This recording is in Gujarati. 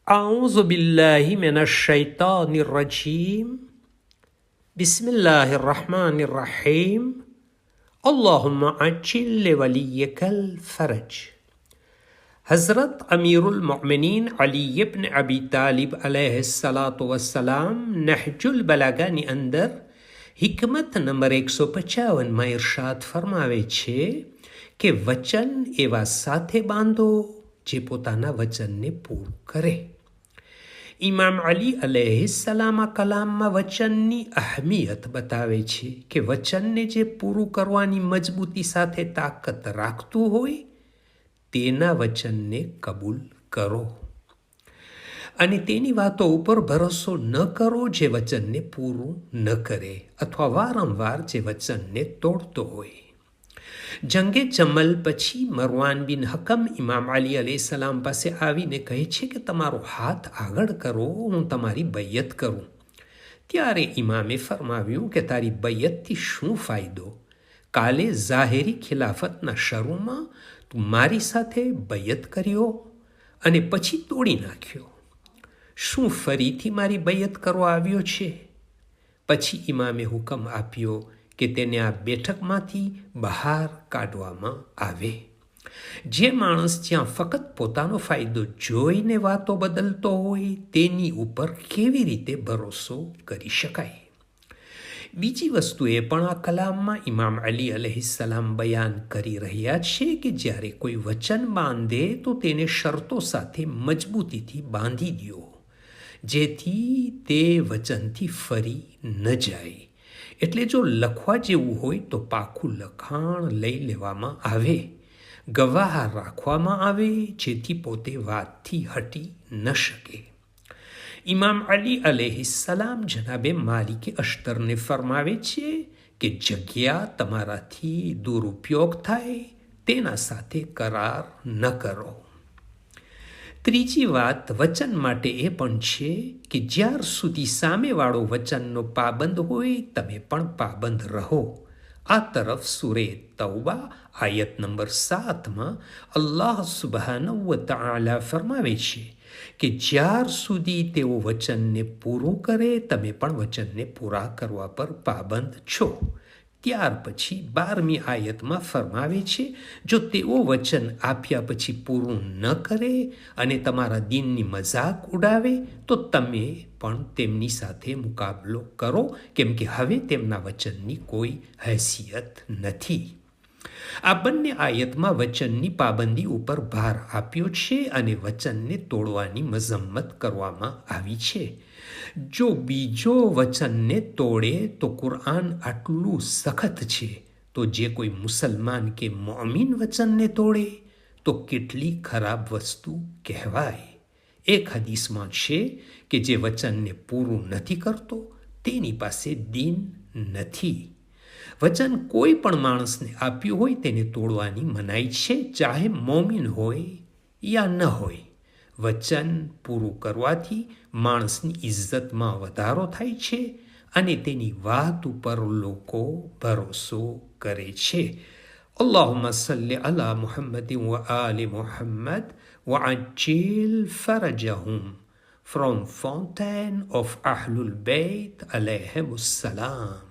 أعوذ بالله من الشيطان الرجيم بسم الله الرحمن الرحيم اللهم عجل لوليك الفرج. हज़रत अमीरुल मोमिनीन अली इब्न अबी तालिब अलैहिस्सलातु वस्सलाम નહજુલ બલાગાની અંદર હિકમત નંબર 155માં ઇરશાદ ફરમાવે છે કે વચન એવા સાથે બાંધો જે પોતાના વચનને પૂરું કરે. ઇમામ અલી અલૈહિસ્સલામ આ કલામમાં વચનની અહમિયત બતાવે છે કે વચનને જે પૂરું કરવાની મજબૂતી સાથે તાકાત રાખતું હોય તેના વચનને કબૂલ કરો અને તેની વાતો ઉપર ભરોસો ન કરો જે વચનને પૂરું ન કરે અથવા વારંવાર જે વચનને તોડતો હોય. જંગે જમલ પછી મરવાન બિન હકમ ઇમામ અલી અલૈહિસ્સલામ પાસે આવીને કહે છે કે તમારો હાથ આગળ કરો, હું તમારી બૈયત કરું. ત્યારે ઇમામે ફરમાવ્યું કે તારી બૈયતથી શું ફાયદો? કાલે ઝાહેરી ખિલાફતના શરૂમાં તું મારી સાથે બૈયત કર્યો અને પછી તોડી નાખ્યો. શું ફરીથી મારી બૈયત કરવા આવ્યો છે? પછી ઇમામે હુકમ આપ્યો કે તેને આ બેઠકમાંથી બહાર કાઢવામાં આવે. જે માણસ જ્યાં ફક્ત પોતાનો ફાયદો જોઈને વાતો બદલતો હોય તેની ઉપર કેવી રીતે ભરોસો કરી શકાય? બીજી વસ્તુ એ પણ આ કલામમાં ઇમામ અલી અલૈહિસ્સલામ બયાન કરી રહ્યા છે કે જ્યારે કોઈ વચન બાંધે તો તેને શરતો સાથે મજબૂતીથી બાંધી દો જેથી તે વચનથી ફરી ન જાય. એટલે જો લખવા જેવું હોય તો પાકું લખાણ લઈ લેવામાં આવે, ગવાહ રાખવામાં આવે જેથી પોતે વાતથી હટી ન શકે. ઇમામ અલી અલૈહિસ્સલામ જનાબે માલિકે અશ્તરને ફરમાવે છે કે જગ્યા તમારાથી દુરુપયોગ થાય તેના સાથે કરાર ન કરો. ત્રીજી વાત વચન માટે એ પણ છે કે જ્યાર સુધી સામેવાળો વચનનો પાબંદ હોય તમે પણ પાબંદ રહો. આ તરફ સૂરે તૌબા આયત નંબર 7માં અલ્લાહ સુબ્હાનહુ વ તઆલા ફરમાવે છે કે જ્યાર સુધી તેઓ વચનને પૂરું કરે તમે પણ વચનને પૂરા કરવા પર પાબંદ છો. ત્યાર પછી 12મી આયતમાં ફરમાવે છે જો તેઓ વચન આપ્યા પછી પૂરું ન કરે અને તમારા દીનની મજાક ઉડાવે તો તમે પણ તેમની સાથે મુકાબલો કરો કેમ કે હવે તેમના વચનની કોઈ હૈસિયત નથી. આ બંને આયતમાં વચનની પાબંદી ઉપર ભાર આપ્યો છે અને વચનને તોડવાની મઝમ્મત કરવામાં આવી છે. જો બીજો વચનને તોડે તો કુરઆન આટલું સખત છે તો જે કોઈ મુસલમાન કે મોમિન વચનને તોડે તો કેટલી ખરાબ વસ્તુ કહેવાય. એક હદીસમાં છે કે જે વચનને પૂરું નથી કરતો તેની પાસે દીન નથી. વચન કોઈ પણ માણસને આપ્યું હોય તેને તોડવાની મનાઈ છે, ચાહે મોમિન હોય યા ન હોય. વચન પૂરું કરવાથી માણસની ઇજ્જતમાં વધારો થાય છે અને તેની વાત ઉપર લોકો ભરોસો કરે છે. અલ્લાહુમ્મા સલ્લી અલા મુહમ્મદિન વ આલિ મુહમ્મદ વ અજ્જિલ ફરજહુમ. From Fountain of Ahlul Bayt alayhimus salam.